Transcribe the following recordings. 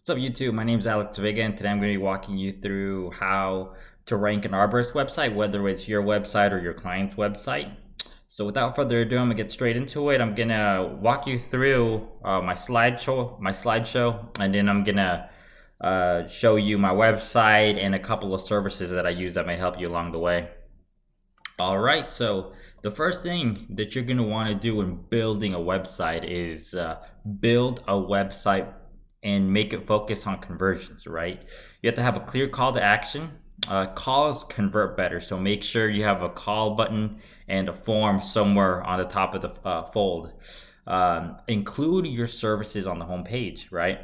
What's up, YouTube? My name is Alex Vega, and today I'm going to be walking you through how to rank an Arborist website, whether it's your website or your client's website. So without further ado, I'm gonna get straight into it. I'm gonna walk you through my slideshow, and then I'm gonna show you my website and a couple of services that I use that may help you along the way. All right, so the first thing that you're gonna want to do when building a website is build a website and make it focus on conversions, right? You have to have a clear call to action. Calls convert better, so make sure you have a call button and a form somewhere on the top of the fold. Include your services on the home page, right?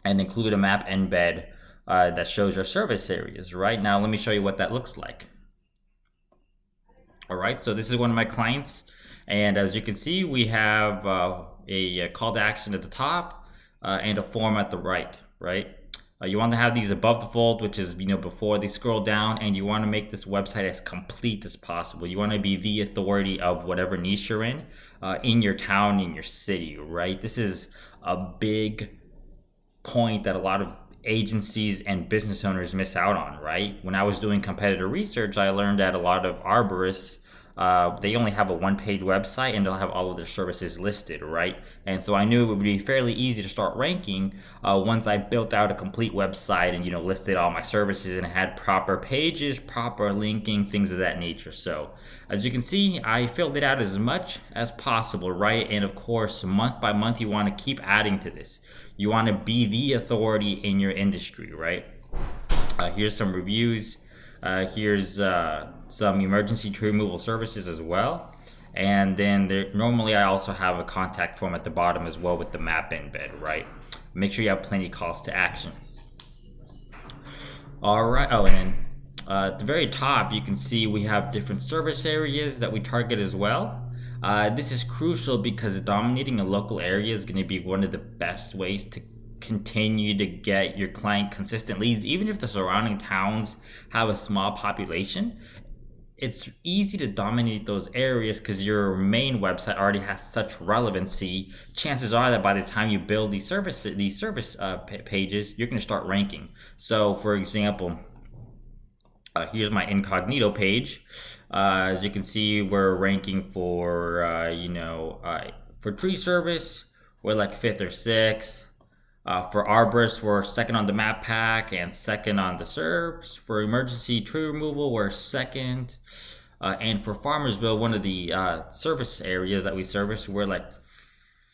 And include a map embed that shows your service areas, right? Now, let me show you what that looks like. All right, so this is one of my clients, and as you can see, we have a call to action at the top and a form at the right, right? You want to have these above the fold, which is before they scroll down, and you want to make this website as complete as possible. You want to be the authority of whatever niche you're in your town, in your city, right? This is a big point that a lot of agencies and business owners miss out on, right? When I was doing competitor research, I learned that a lot of arborists, they only have a one-page website and they'll have all of their services listed, right? And so I knew it would be fairly easy to start ranking once I built out a complete website and listed all my services and had proper pages, proper linking, things of that nature. So as you can see, I filled it out as much as possible, right? And of course, month by month, you want to keep adding to this. You want to be the authority in your industry, right? Here's some reviews. Here's some emergency tree removal services as well. And then normally I also have a contact form at the bottom as well with the map embed, right? Make sure you have plenty of calls to action. All right. Oh, and then at the very top, you can see we have different service areas that we target as well. This is crucial because dominating a local area is going to be one of the best ways to continue to get your client consistent leads. Even if the surrounding towns have a small population, it's easy to dominate those areas because your main website already has such relevancy. Chances are that by the time you build these service pages, you're going to start ranking. So for example, here's my incognito page. As you can see, we're ranking for for tree service, we're like 5th or 6th. For Arborist, we're 2nd on the map pack and 2nd on the SERPs. For emergency tree removal, we're 2nd. And for Farmersville, one of the service areas that we service, we're like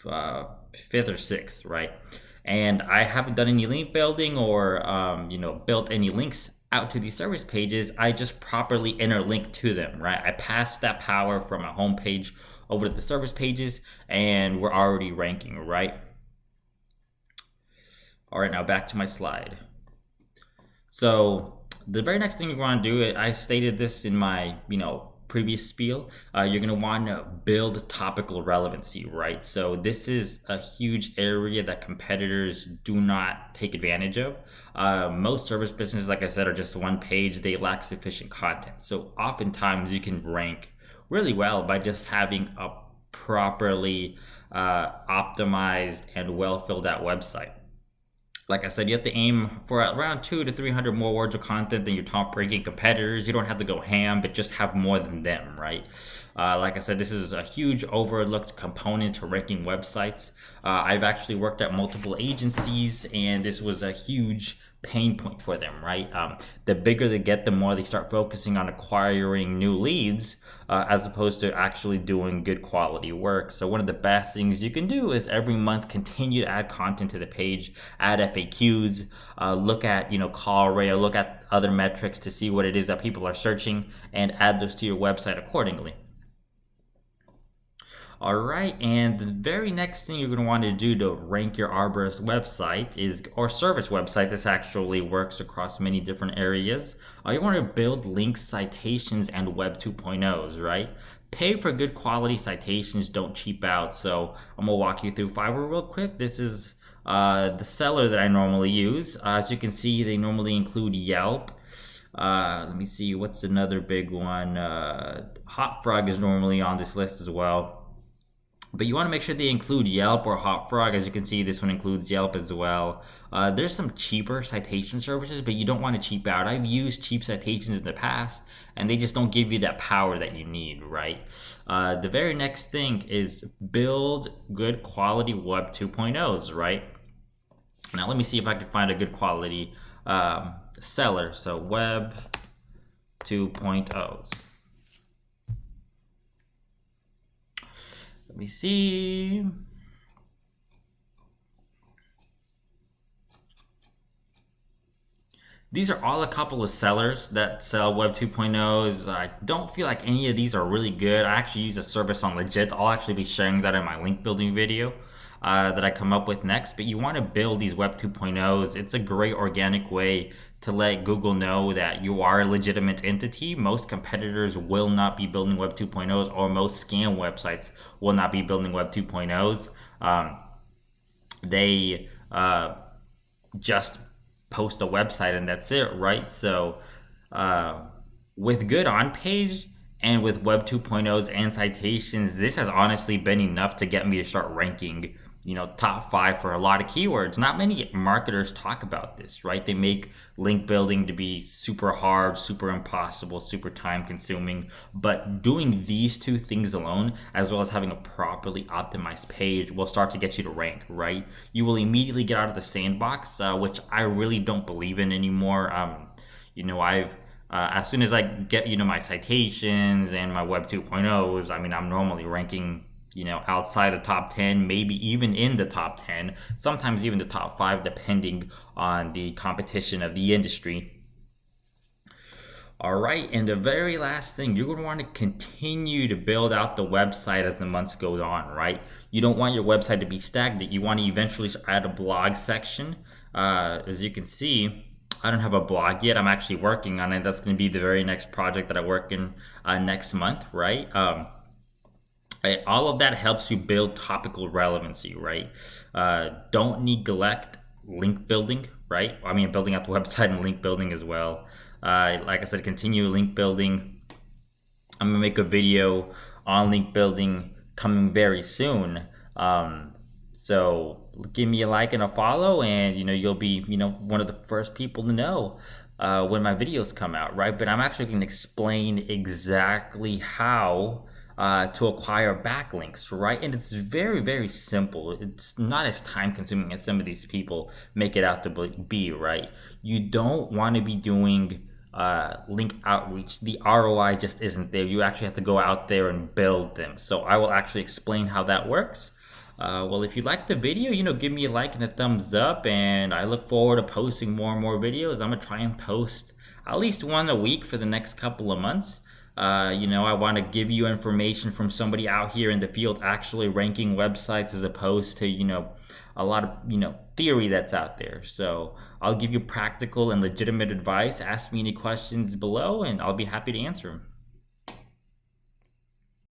5th or 6th, right? And I haven't done any link building or built any links out to these service pages. I just properly interlink to them, right? I pass that power from a home page over to the service pages, and we're already ranking, right? All right, now back to my slide. So the very next thing you want to do, I stated this in my previous spiel, you're going to want to build topical relevancy, right? So this is a huge area that competitors do not take advantage of. Most service businesses, like I said, are just one page. They lack sufficient content. So oftentimes you can rank really well by just having a properly optimized and well filled out website. Like I said, you have to aim for around 200 to 300 more words of content than your top ranking competitors. You don't have to go ham, but just have more than them, right? Like I said, this is a huge overlooked component to ranking websites. I've actually worked at multiple agencies, and this was a huge pain point for them, right? The bigger they get, the more they start focusing on acquiring new leads as opposed to actually doing good quality work. So one of the best things you can do is every month continue to add content to the page, add FAQs, look at call rate, or look at other metrics to see what it is that people are searching, and add those to your website accordingly. All right, and the very next thing you're going to want to do to rank your Arborist website or service website, this actually works across many different areas. You want to build links, citations, and Web 2.0s, right? Pay for good quality citations, don't cheap out. So I'm going to walk you through Fiverr real quick. This is the seller that I normally use. As you can see, they normally include Yelp. Let me see, what's another big one? Hot Frog is normally on this list as well. But you want to make sure they include Yelp or Hotfrog. As you can see, this one includes Yelp as well. There's some cheaper citation services, but you don't want to cheap out. I've used cheap citations in the past, and they just don't give you that power that you need, right? The very next thing is build good quality Web 2.0s, right? Now, let me see if I can find a good quality seller. So, Web 2.0s. Let me see. These are all a couple of sellers that sell Web 2.0s. I don't feel like any of these are really good. I actually use a service on Legit. I'll actually be sharing that in my link building video that I come up with next. But you want to build these Web 2.0s. It's a great organic way to let Google know that you are a legitimate entity. Most competitors will not be building Web 2.0s, or most scam websites will not be building Web 2.0s. They just post a website and that's it, right? So with good on page and with Web 2.0s and citations, this has honestly been enough to get me to start ranking, top 5 for a lot of keywords. Not many marketers talk about this, right? They make link building to be super hard, super impossible, super time consuming. But doing these two things alone, as well as having a properly optimized page, will start to get you to rank, right? You will immediately get out of the sandbox, which I really don't believe in anymore. I've as soon as I get, my citations and my Web 2.0s, I'm normally ranking outside the top 10, maybe even in the top 10, sometimes even the top 5, depending on the competition of the industry. All right, and the very last thing, you're going to want to continue to build out the website as the months go on, right? You don't want your website to be stagnant. You want to eventually add a blog section. As you can see, I don't have a blog yet. I'm actually working on it. That's going to be the very next project that I work in next month, right? All of that helps you build topical relevancy, right? Don't neglect link building, right? Building out the website and link building as well. Like I said, continue link building. I'm gonna make a video on link building coming very soon. So give me a like and a follow, and you'll be one of the first people to know when my videos come out, right? But I'm actually going to explain exactly how to acquire backlinks, right? And it's very, very simple. It's not as time consuming as some of these people make it out to be, right? You don't want to be doing link outreach. The ROI just isn't there. You actually have to go out there and build them. So I will actually explain how that works. Well, if you liked the video, give me a like and a thumbs up, and I look forward to posting more and more videos. I'm gonna try and post at least one a week for the next couple of months. I want to give you information from somebody out here in the field actually ranking websites, as opposed to, a lot of, theory that's out there. So I'll give you practical and legitimate advice. Ask me any questions below and I'll be happy to answer them.